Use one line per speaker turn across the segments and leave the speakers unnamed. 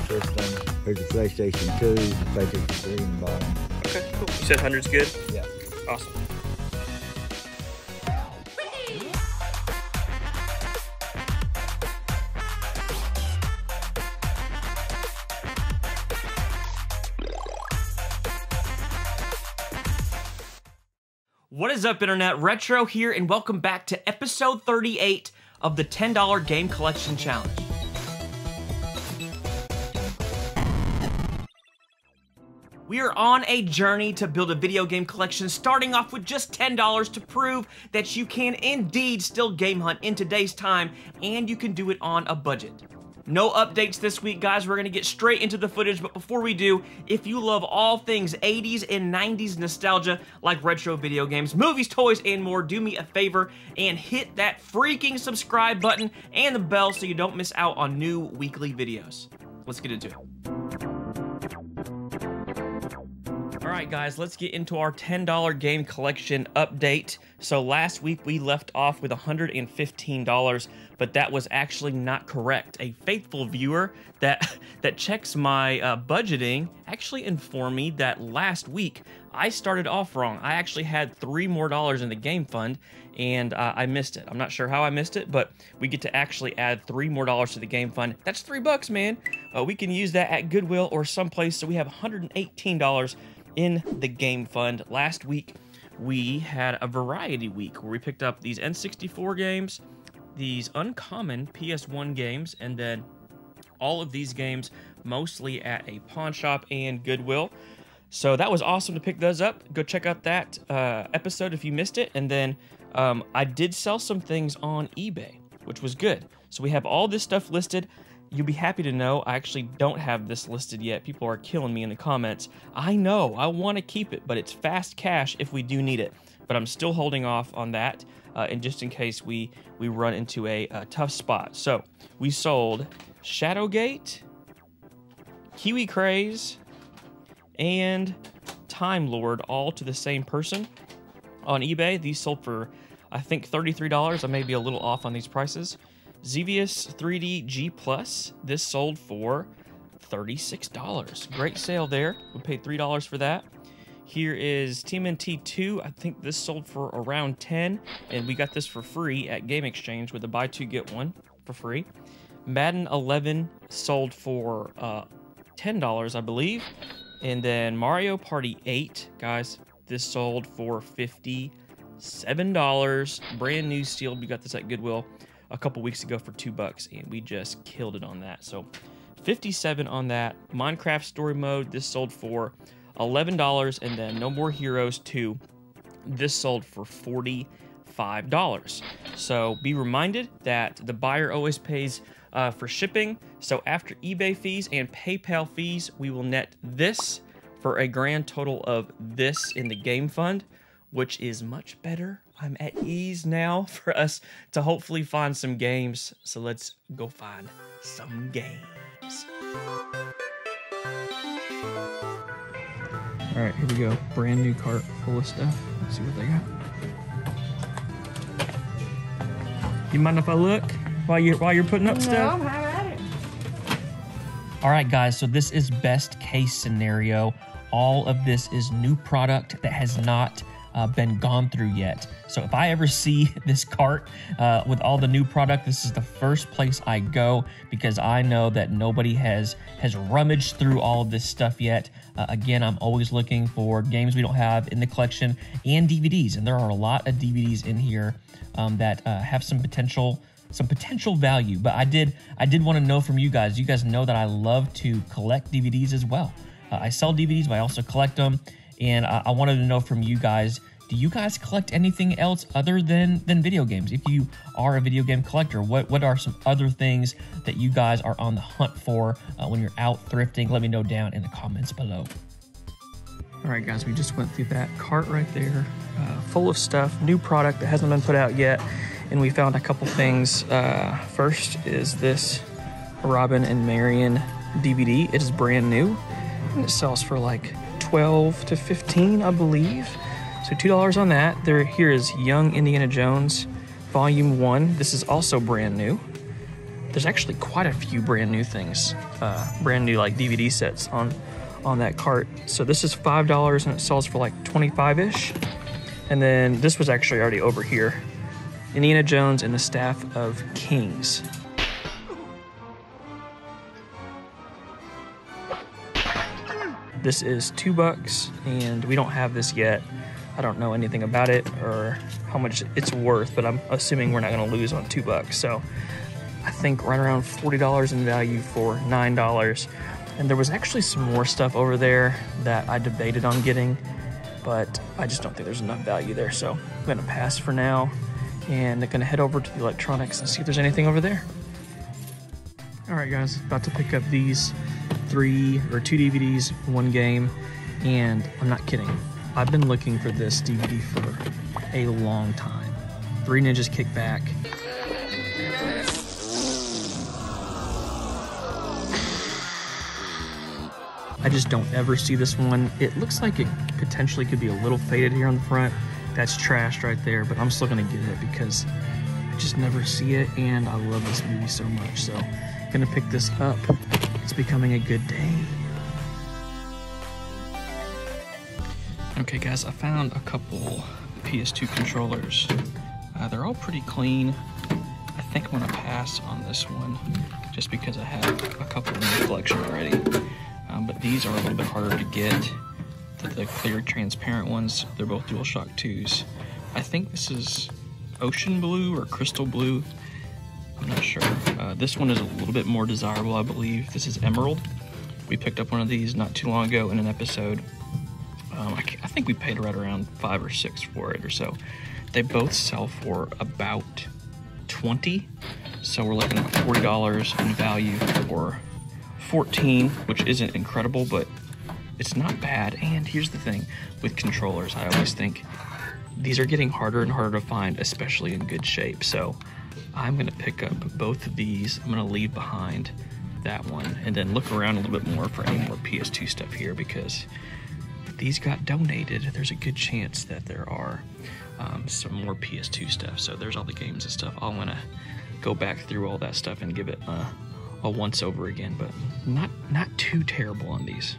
System. Here's the PlayStation 2, PlayStation 3 in the bottom.
Okay, cool. You said 100's good?
Yeah.
Awesome. What is up, Internet? Retro here, and welcome back to episode 38 of the $10 Game Collection Challenge. We are on a journey to build a video game collection, starting off with just $10 to prove that you can indeed still game hunt in today's time, and you can do it on a budget. No updates this week, guys. We're going to get straight into the footage, but before we do, if you love all things 80s and 90s nostalgia, like retro video games, movies, toys, and more, do me a favor and hit that freaking subscribe button and the bell so you don't miss out on new weekly videos. Let's get into it. Alright guys, let's get into our $10 game collection update. So last week we left off with $115, but that was actually not correct. A faithful viewer that checks my budgeting actually informed me that last week I started off wrong. I actually had $3 more in the game fund, and I missed it. I'm not sure how I missed it, but we get to actually add $3 more to the game fund. That's $3, man. We can use that at Goodwill or someplace, so we have $118 in the game fund. Last week we had a variety week where we picked up these N64 games, these uncommon PS1 games, and then all of these games mostly at a pawn shop and Goodwill. So that was awesome to pick those up. Go check out that episode if you missed it. And then I did sell some things on eBay, which was good. So we have all this stuff listed. You'll be happy to know I actually don't have this listed yet. People are killing me in the comments. I know, I want to keep it, but it's fast cash if we do need it. But I'm still holding off on that, and just in case we run into a tough spot. So we sold Shadowgate, Kiwi Craze, and Time Lord all to the same person on eBay. These sold for, I think, $33. I may be a little off on these prices. Xevious 3D G Plus, this sold for $36. Great sale there. We paid $3 for that. Here is TMNT 2. I think this sold for around $10, and we got this for free at Game Exchange with a buy two get one for free. Madden 11 sold for $10, I believe. And then Mario Party 8, guys, this sold for $57. Brand new sealed. We got this at Goodwill a couple weeks ago for $2, and we just killed it on that. So $57 on that. Minecraft Story Mode, this sold for $11, and then No More Heroes 2, this sold for $45. So be reminded that the buyer always pays for shipping. So after eBay fees and PayPal fees, we will net this for a grand total of this in the game fund, which is much better. I'm at ease now for us to hopefully find some games. So let's go find some games. All right, here we go. Brand new cart full of stuff. Let's see what they got. You mind if I look while you're putting up stuff?
No, have at it.
All right, guys, so this is best case scenario. All of this is new product that has not been gone through yet. So if I ever see this cart with all the new product, this is the first place I go, because I know that nobody has rummaged through all of this stuff yet. Again, I'm always looking for games we don't have in the collection and DVDs, and there are a lot of DVDs in here that have some potential value. But I did want to know from you guys. You guys know that I love to collect DVDs as well. I sell DVDs, but I also collect them. And I wanted to know from you guys, do you guys collect anything else other than video games? If you are a video game collector, what are some other things that you guys are on the hunt for when you're out thrifting? Let me know down in the comments below. All right, guys, we just went through that cart right there, full of stuff, new product that hasn't been put out yet. And we found a couple things. First is this Robin and Marion DVD. It is brand new, and it sells for like 12 to 15, I believe. So $2 on that. Here is Young Indiana Jones Volume 1. This is also brand new. There's actually quite a few brand new things, brand new like DVD sets on that cart. So this is $5 and it sells for like 25-ish. And then this was actually already over here. Indiana Jones and the Staff of Kings. This is $2 and we don't have this yet. I don't know anything about it or how much it's worth, but I'm assuming we're not gonna lose on $2. So I think right around $40 in value for $9. And there was actually some more stuff over there that I debated on getting, but I just don't think there's enough value there. So I'm gonna pass for now and I'm gonna head over to the electronics and see if there's anything over there. All right guys, about to pick up these 2 DVDs, 1 game, and I'm not kidding. I've been looking for this DVD for a long time. 3 Ninjas Kickback. I just don't ever see this one. It looks like it potentially could be a little faded here on the front. That's trashed right there, but I'm still gonna get it because I just never see it and I love this movie so much. So I'm gonna pick this up. It's becoming a good day. Okay guys, I found a couple PS2 controllers. They're all pretty clean. I think I'm gonna pass on this one just because I have a couple in the collection already. But these are a little bit harder to get. The clear transparent ones, they're both DualShock 2s. I think this is Ocean Blue or Crystal Blue. I'm not sure. This one is a little bit more desirable, I believe. This is Emerald. We picked up one of these not too long ago in an episode. I think we paid right around $5 or $6 for it or so. They both sell for about $20, so we're looking at $40 in value for 14, which isn't incredible, but it's not bad. And here's the thing with controllers, I always think these are getting harder and harder to find, especially in good shape. So I'm gonna pick up both of these. I'm gonna leave behind that one and then look around a little bit more for any more PS2 stuff here, because if these got donated, there's a good chance that there are some more PS2 stuff. So there's all the games and stuff. I'm gonna go back through all that stuff and give it a once over again, but not too terrible on these.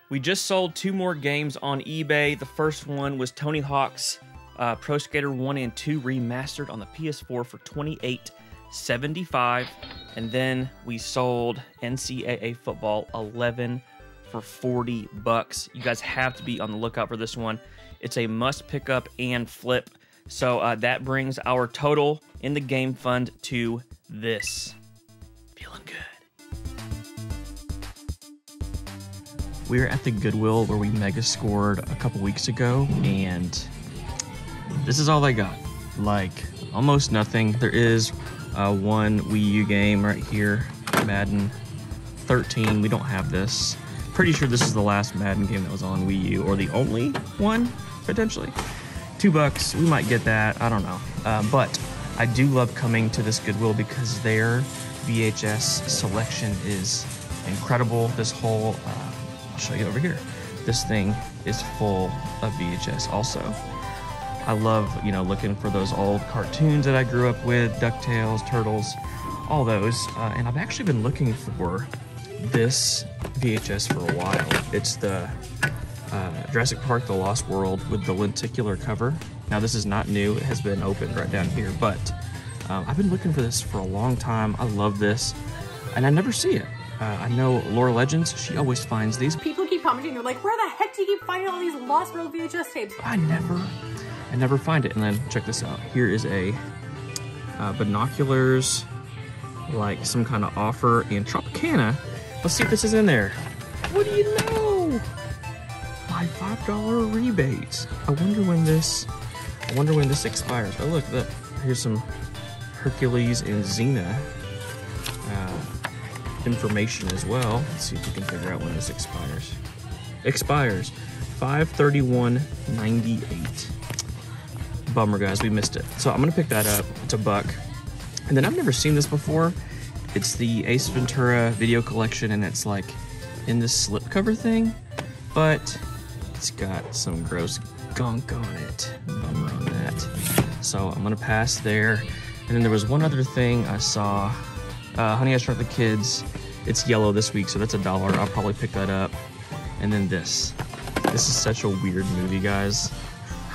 We just sold 2 more games on eBay. The first one was Tony Hawk's Pro Skater 1 and 2 remastered on the PS4 for $28.75. And then we sold NCAA Football 11 for $40. You guys have to be on the lookout for this one. It's a must pick up and flip. So that brings our total in the game fund to this. Feeling good. We were at the Goodwill where we mega scored a couple weeks ago, and this is all I got. Like, almost nothing. There is one Wii U game right here, Madden 13. We don't have this. Pretty sure this is the last Madden game that was on Wii U, or the only one, potentially. $2, we might get that, I don't know. But I do love coming to this Goodwill because their VHS selection is incredible. This whole, I'll show you over here. This thing is full of VHS also. I love, you know, looking for those old cartoons that I grew up with, DuckTales, Turtles, all those. And I've actually been looking for this VHS for a while. It's the Jurassic Park The Lost World with the lenticular cover. Now this is not new, it has been opened right down here, but I've been looking for this for a long time. I love this, and I never see it. I know Laura Legends, she always finds these.
People keep commenting, they're like, where the heck do you keep finding all these Lost World VHS tapes?
I never find it. And then check this out. Here is a binoculars, like some kind of offer, and Tropicana. Let's see if this is in there. What do you know? My $5 rebates. I wonder when this expires. Oh look, here's some Hercules and Xena information as well. Let's see if we can figure out when this expires. Expires 5/31/98. Bummer, guys, we missed it. So I'm gonna pick that up. It's $1. And then I've never seen this before. It's the Ace Ventura video collection, and it's like in this slipcover thing, but it's got some gross gunk on it. Bummer on that. So I'm gonna pass there. And then there was one other thing I saw. Honey, I Shrunk the Kids. It's yellow this week, so that's $1. I'll probably pick that up. And then this. This is such a weird movie, guys.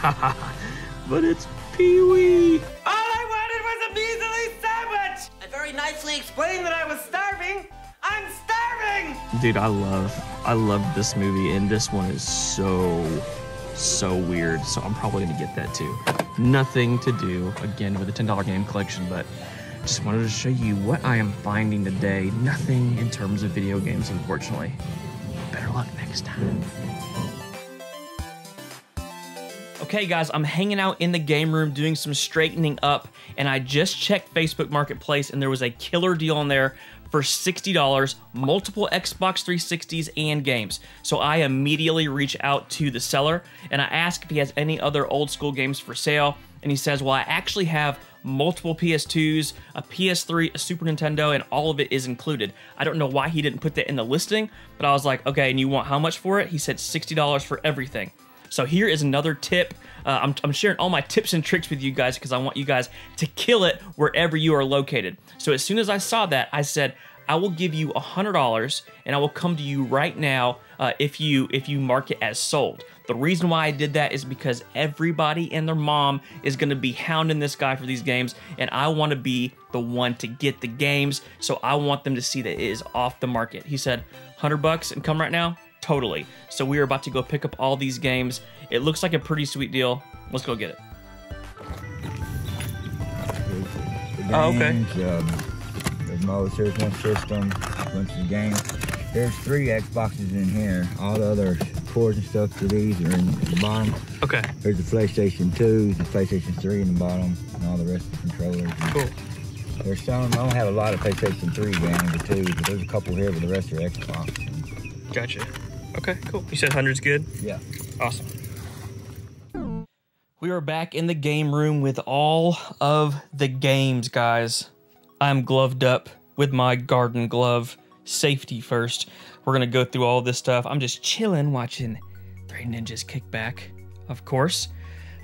But it's Pee-wee.
All I wanted was a measly sandwich! I very nicely explained that I was starving. I'm starving!
Dude, I love this movie, and this one is so weird. So I'm probably gonna get that too. Nothing to do, again, with the $10 game collection, but just wanted to show you what I am finding today. Nothing in terms of video games, unfortunately. Better luck next time. Okay guys, I'm hanging out in the game room doing some straightening up, and I just checked Facebook Marketplace and there was a killer deal on there for $60, multiple Xbox 360s and games. So I immediately reach out to the seller and I ask if he has any other old school games for sale, and he says, well, I actually have multiple PS2s, a PS3, a Super Nintendo, and all of it is included. I don't know why he didn't put that in the listing, but I was like, okay, and you want how much for it? He said $60 for everything. So here is another tip. I'm sharing all my tips and tricks with you guys because I want you guys to kill it wherever you are located. So as soon as I saw that, I said, I will give you $100 and I will come to you right now if you mark it as sold. The reason why I did that is because everybody and their mom is going to be hounding this guy for these games, and I want to be the one to get the games, so I want them to see that it is off the market. He said, $100 and come right now? Totally. So we are about to go pick up all these games. It looks like a pretty sweet deal. Let's go get it. Oh, okay.
There's modes, here's one system, a bunch of games. There's 3 Xboxes in here. All the other cords and stuff for these are in the bottom.
Okay.
There's the PlayStation 2, the PlayStation 3 in the bottom, and all the rest of the controllers.
Cool.
There's some, I don't have a lot of PlayStation 3 games or 2, but there's a couple here, but the rest are Xbox.
Gotcha. Okay, cool. You said 100's good?
Yeah.
Awesome. We are back in the game room with all of the games, guys. I'm gloved up with my garden glove. Safety first. We're gonna go through all this stuff. I'm just chilling, watching 3 Ninjas kick back, of course.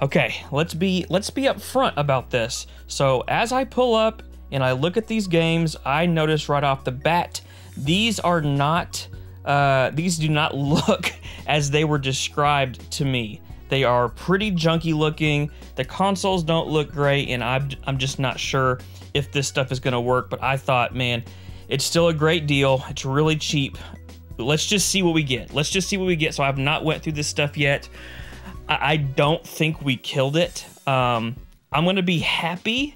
Okay, let's be up front about this. So as I pull up and I look at these games, I notice right off the bat, these are not, these do not look as they were described to me. They are pretty junky looking. The consoles don't look great, and I'm just not sure if this stuff is gonna work, but I thought, man, it's still a great deal. It's really cheap. Let's just see what we get. Let's just see what we get. So I've not went through this stuff yet. I don't think we killed it. I'm gonna be happy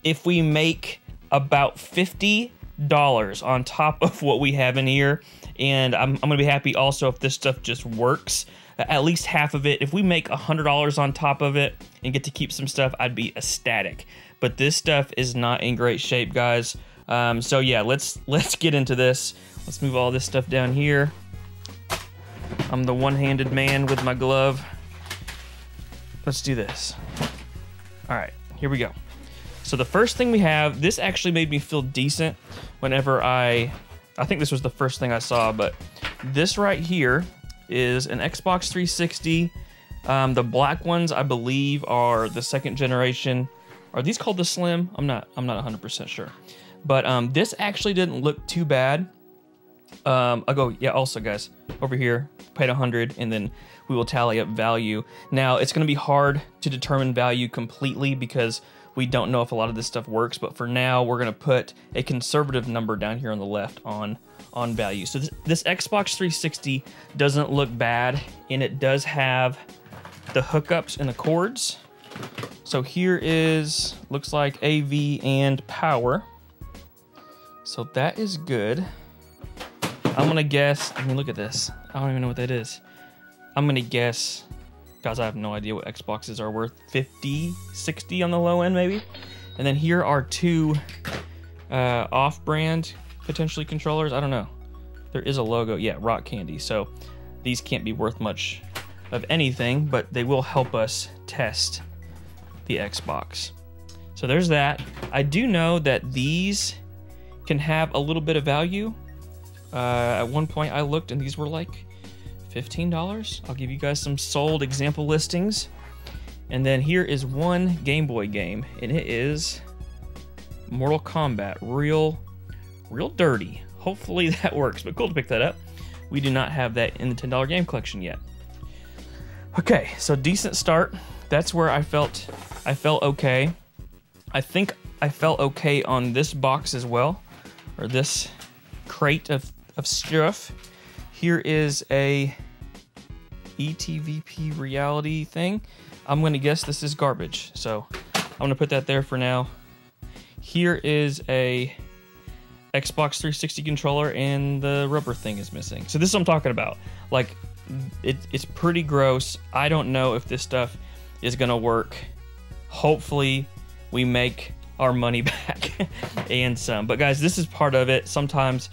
if we make about $50 on top of what we have in here. And I'm gonna be happy also if this stuff just works. At least half of it. If we make $100 on top of it and get to keep some stuff, I'd be ecstatic. But this stuff is not in great shape, guys. So yeah, let's get into this. Let's move all this stuff down here. I'm the one-handed man with my glove. Let's do this. All right, here we go. So the first thing we have, this actually made me feel decent whenever I think this was the first thing I saw, but this right here is an Xbox 360. The black ones, I believe, are the 2nd generation. Are these called the Slim? I'm not 100% sure. But this actually didn't look too bad. I'll go, yeah, also guys, over here, paid 100, and then we will tally up value. Now, it's gonna be hard to determine value completely because we don't know if a lot of this stuff works, but for now, we're gonna put a conservative number down here on the left on value. So this Xbox 360 doesn't look bad, and it does have the hookups and the cords. So here is, looks like AV and power. So that is good. I'm gonna guess, I mean, look at this. I don't even know what that is. I'm gonna guess, guys, I have no idea what Xboxes are worth. 50, 60 on the low end, maybe? And then here are 2 off-brand, potentially, controllers. I don't know. There is a logo, yeah, Rock Candy. So these can't be worth much of anything, but they will help us test the Xbox. So there's that. I do know that these can have a little bit of value. At one point I looked and these were like $15. I'll give you guys some sold example listings. And then here is one Game Boy game, and it is Mortal Kombat. Real dirty. Hopefully that works, but cool to pick that up. We do not have that in the $10 game collection yet. Okay, so decent start. That's where I felt okay. I think I felt okay on this box as well, or this crate of stuff. Here is a ETVP reality thing. I'm gonna guess this is garbage, so I'm gonna put that there for now. Here is a Xbox 360 controller, and the rubber thing is missing. So this is what I'm talking about. Like, it's pretty gross. I don't know if this stuff is gonna work. Hopefully we make our money back and some. But guys, this is part of it. Sometimes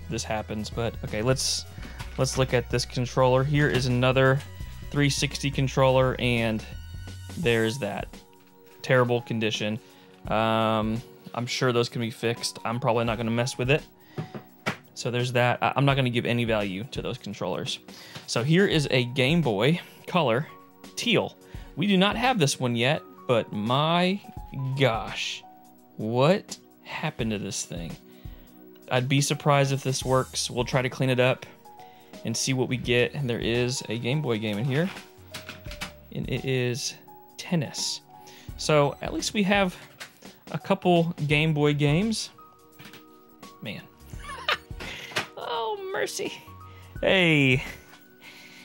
this happens. But okay, let's look at this controller. Here is another 360 controller, and there's that. Terrible condition. I'm sure those can be fixed. I'm probably not gonna mess with it. So there's that. I'm not gonna give any value to those controllers. So here is a Game Boy Color teal. We do not have this one yet, but my gosh, what happened to this thing? I'd be surprised if this works. We'll try to clean it up and see what we get. And there is a Game Boy game in here, and it is Tennis. So at least we have a couple Game Boy games. Man. Oh, mercy. Hey,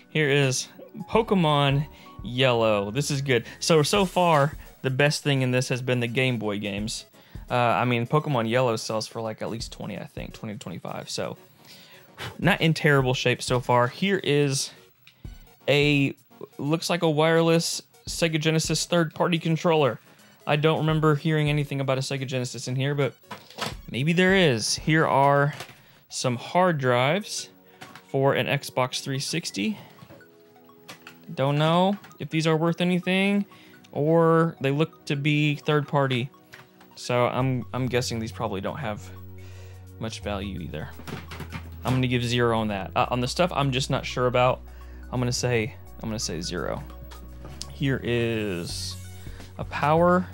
here is Pokemon Yellow. This is good. So far, the best thing in this has been the Game Boy games. I mean, Pokemon Yellow sells for like at least 20, I think, 20 to 25. So not in terrible shape so far. Here is looks like a wireless Sega Genesis third-party controller. I don't remember hearing anything about a Sega Genesis in here, but maybe there is. Here are some hard drives for an Xbox 360. Don't know if these are worth anything, or they look to be third-party. So I'm guessing these probably don't have much value either. I'm gonna give 0 on that. On the stuff I'm just not sure about, I'm gonna say 0. Here is a power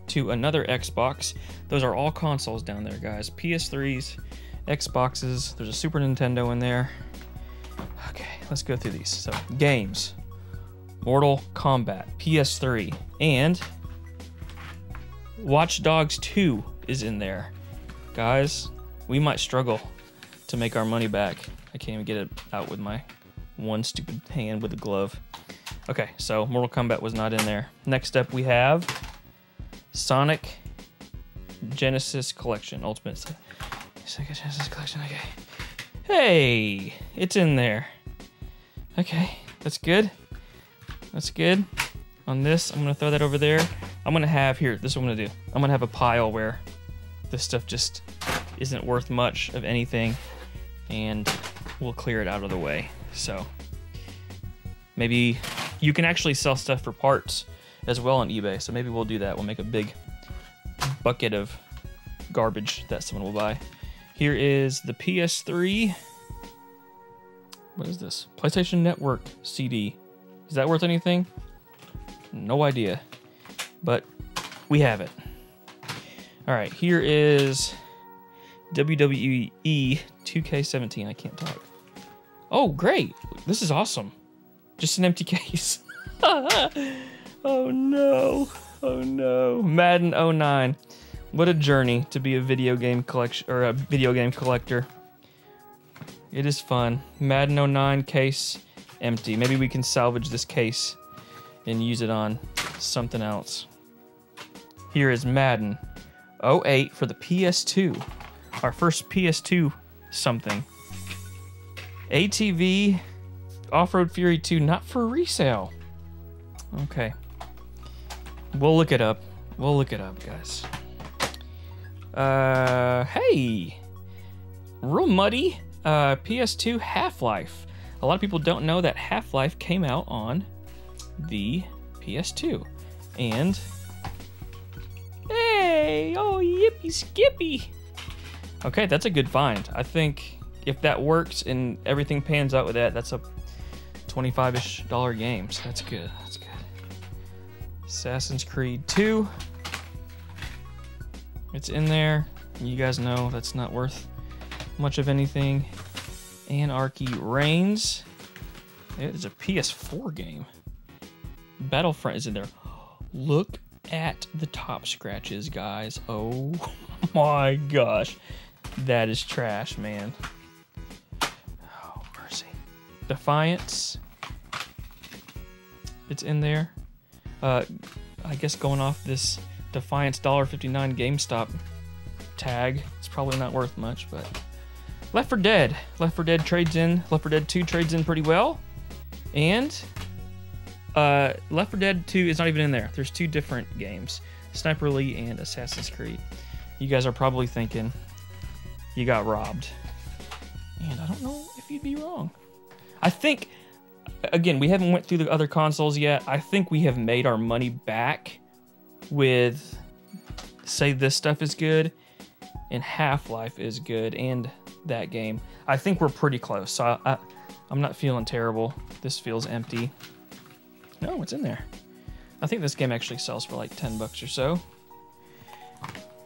to another Xbox. Those are all consoles down there, guys. PS3s, Xboxes. There's a Super Nintendo in there. Okay, let's go through these. So games, Mortal Kombat, PS3, and Watch Dogs 2 is in there. Guys, we might struggle to make our money back. I can't even get it out with my one stupid hand with a glove. Okay, so Mortal Kombat was not in there. Next up we have Sonic Genesis Collection, Ultimate Sega Genesis Collection, okay. Hey, it's in there. Okay, that's good. That's good. On this, I'm gonna throw that over there. I'm gonna have, here, this is what I'm gonna do. I'm gonna have a pile where this stuff just isn't worth much of anything, and we'll clear it out of the way. So maybe you can actually sell stuff for parts as well on eBay, so maybe we'll do that. We'll make a big bucket of garbage that someone will buy. Here is the PS3. What is this? PlayStation Network CD. Is that worth anything? No idea, but we have it. All right, here is WWE 2K17. I can't talk. Oh, great. This is awesome. Just an empty case. Oh no. Oh no. Madden 09. What a journey to be a video game collector. It is fun. Madden 09 case empty. Maybe we can salvage this case and use it on something else. Here is Madden 08 for the PS2. Our first PS2 something. ATV Off-Road Fury 2, not for resale. Okay. We'll look it up. We'll look it up, guys. Hey! Real muddy. PS2 Half-Life. A lot of people don't know that Half-Life came out on the PS2. And hey, oh yippee skippy. Okay, that's a good find. I think if that works and everything pans out with that, that's a $25-ish game. So that's good. That's good. Assassin's Creed 2. It's in there. You guys know that's not worth much of anything. Anarchy Reigns. It's a PS4 game. Battlefront is in there. Look at the top scratches, guys. Oh my gosh. That is trash, man. Oh, mercy. Defiance. It's in there. I guess going off this Defiance $1.59 GameStop tag, it's probably not worth much, but Left 4 Dead. Left 4 Dead trades in. Left 4 Dead 2 trades in pretty well. And Left 4 Dead 2 is not even in there. There's two different games, Sniper Elite and Assassin's Creed. You guys are probably thinking you got robbed. And I don't know if you'd be wrong. I think, again, we haven't went through the other consoles yet. I think we have made our money back with, say this stuff is good, and Half-Life is good, and that game. I think we're pretty close, so I'm not feeling terrible. This feels empty. No, it's in there. I think this game actually sells for like 10 bucks or so.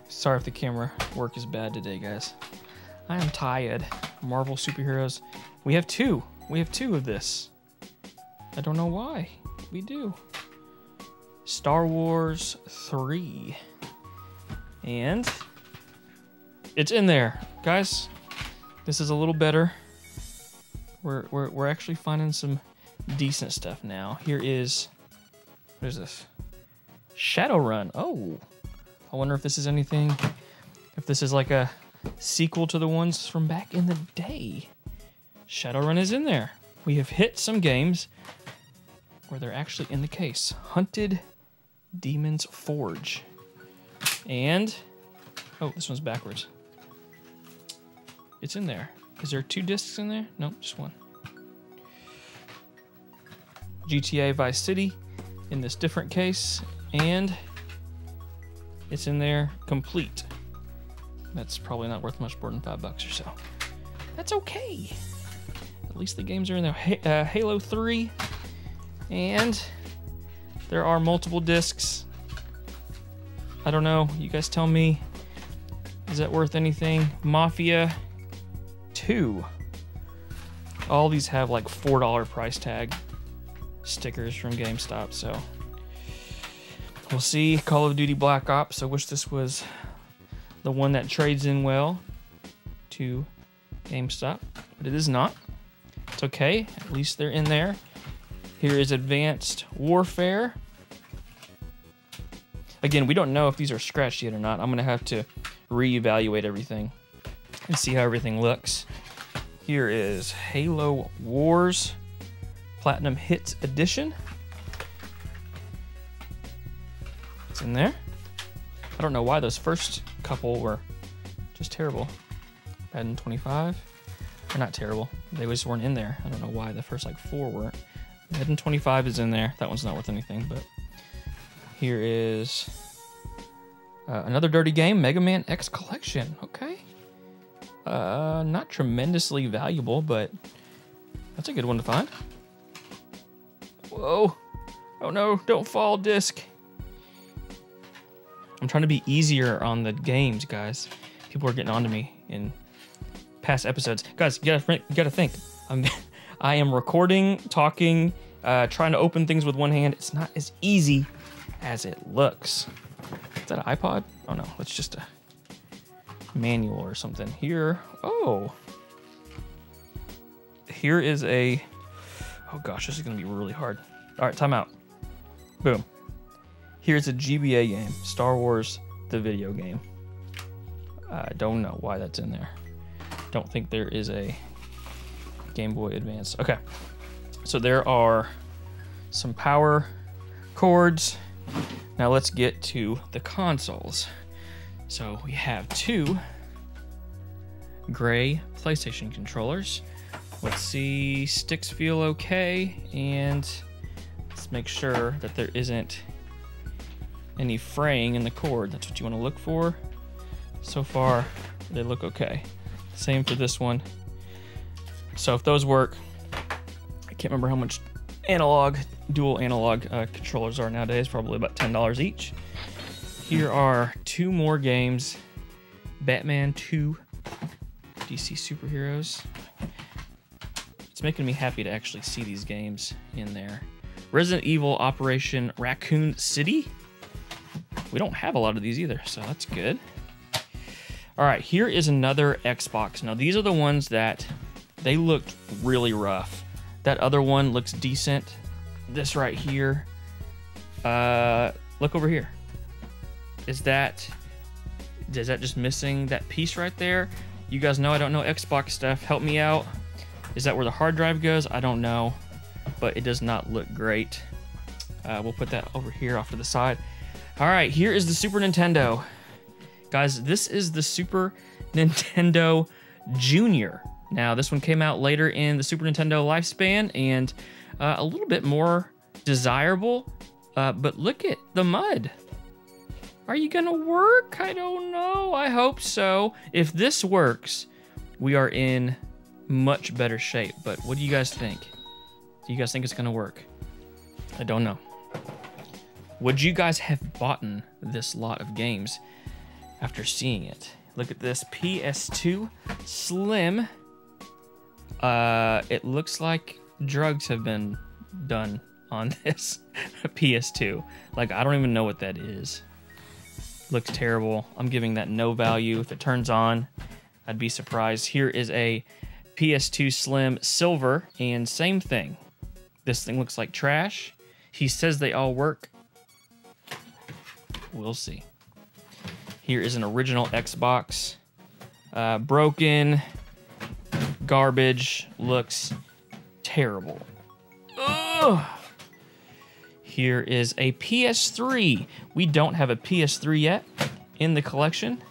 Sorry if the camera work is bad today, guys. I am tired. Marvel superheroes. We have two. We have two of this. I don't know why. We do. Star Wars 3. And it's in there. Guys, this is a little better. We're actually finding some decent stuff now. Here is, what is this? Shadowrun. Oh, I wonder if this is anything, if this is like a sequel to the ones from back in the day. Shadowrun is in there. We have hit some games where they're actually in the case. Hunted Demon's Forge. And, oh, this one's backwards. It's in there. Is there 2 discs in there? Nope, just one. GTA Vice City in this different case, and it's in there complete. That's probably not worth much more than $5 or so. That's okay. At least the games are in there. Halo 3, and there are multiple discs. I don't know. You guys tell me. Is that worth anything? Mafia 2. All these have like $4 price tag stickers from GameStop, so we'll see. Call of Duty Black Ops. I wish this was the one that trades in well to GameStop, but it is not. It's okay. At least they're in there. Here is Advanced Warfare. Again, we don't know if these are scratched yet or not. I'm going to have to reevaluate everything and see how everything looks. Here is Halo Wars Platinum Hits Edition. It's in there. I don't know why those first couple were just terrible. Madden 25. They're not terrible. They just weren't in there. I don't know why the first like 4 weren't. Madden 25 is in there. That one's not worth anything, but here is another dirty game, Mega Man X Collection. Okay. Not tremendously valuable, but that's a good one to find. Whoa. Oh no, don't fall, disc. I'm trying to be easier on the games, guys. People are getting on to me in past episodes. Guys, you gotta think. I am recording, talking, trying to open things with one hand. It's not as easy as it looks. Is that an iPod? Oh no, it's just a manual or something. Here, oh. Here is a, oh gosh, this is gonna be really hard. All right, time out. Boom. Here's a GBA game, Star Wars, the video game. I don't know why that's in there. Don't think there is a Game Boy Advance. Okay, so there are some power cords. Now let's get to the consoles. So we have 2 gray PlayStation controllers. Let's see, sticks feel okay, and let's make sure that there isn't any fraying in the cord. That's what you want to look for. So far, they look okay. Same for this one. So if those work, I can't remember how much dual analog controllers are nowadays, probably about $10 each. Here are 2 more games. Batman 2, DC Superheroes. It's making me happy to actually see these games in there. Resident Evil Operation Raccoon City. We don't have a lot of these either, so that's good. All right, here is another Xbox. Now, these are the ones that they looked really rough. That other one looks decent. This right here, look over here. Is that just missing that piece right there? You guys know I don't know Xbox stuff. Help me out. Is that where the hard drive goes? I don't know, but it does not look great. We'll put that over here off to the side. All right, here is the Super Nintendo. Guys, this is the Super Nintendo Junior. Now, this one came out later in the Super Nintendo lifespan and a little bit more desirable, but look at the mud. Are you gonna work? I don't know. I hope so. If this works, we are in much better shape, but what do you guys think? Do you guys think it's gonna work? I don't know. Would you guys have bought this lot of games after seeing it? Look at this PS2 Slim. It looks like drugs have been done on this PS2. Like, I don't even know what that is. Looks terrible. I'm giving that no value. If it turns on, I'd be surprised. Here is a PS2 Slim Silver, and same thing. This thing looks like trash. He says they all work. We'll see. Here is an original Xbox. Broken, garbage, looks terrible. Ugh. Here is a PS3. We don't have a PS3 yet in the collection,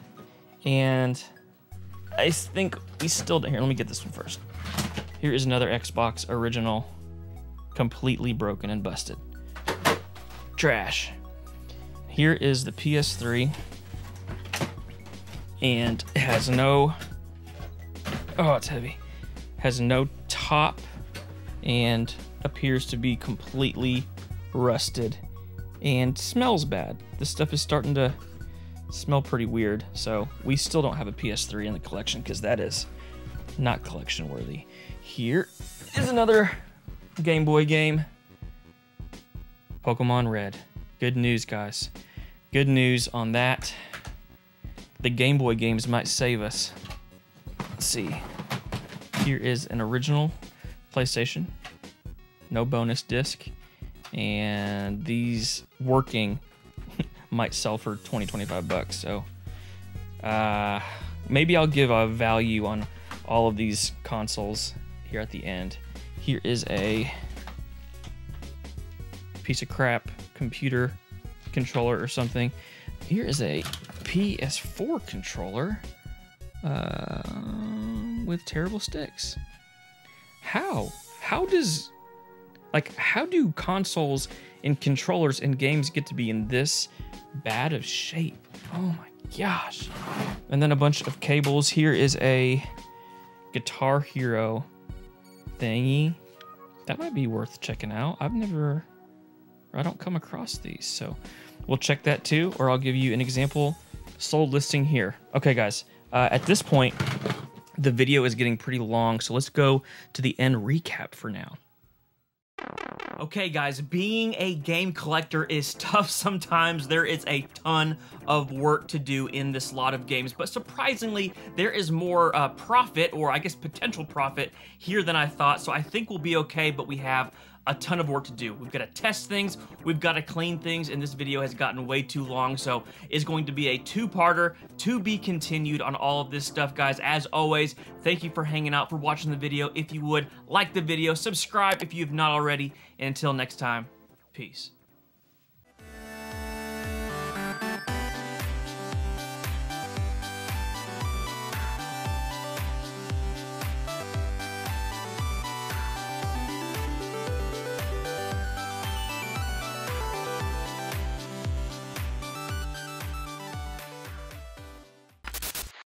and I think we still don't. Here, let me get this one first. Here is another Xbox original, completely broken and busted. Trash. Here is the PS3, and it has no, oh, it's heavy. Has no top and appears to be completely rusted and smells bad. This stuff is starting to smell pretty weird, so we still don't have a PS3 in the collection because that is not collection worthy. Here is another Game Boy game, Pokemon Red. Good news, guys. Good news on that. The Game Boy games might save us. Let's see. Here is an original PlayStation, no bonus disc. And these working might sell for 20-25 bucks. So maybe I'll give a value on all of these consoles here at the end. Here is a piece of crap computer controller or something. Here is a PS4 controller with terrible sticks. How do consoles and controllers and games get to be in this bad of shape? Oh my gosh. And then a bunch of cables. Here is a Guitar Hero thingy. That might be worth checking out. I don't come across these, so we'll check that too, or I'll give you an example sold listing here. Okay, guys, at this point, the video is getting pretty long, so let's go to the end recap for now. Okay, guys, being a game collector is tough sometimes. There is a ton of work to do in this lot of games, but surprisingly, there is more profit, or I guess potential profit, here than I thought, so I think we'll be okay, but we have a ton of work to do. We've got to test things, we've got to clean things, and this video has gotten way too long, so it's going to be a two-parter to be continued on all of this stuff, guys. As always, thank you for hanging out, for watching the video. If you would, like the video, subscribe if you have not already, and until next time, peace.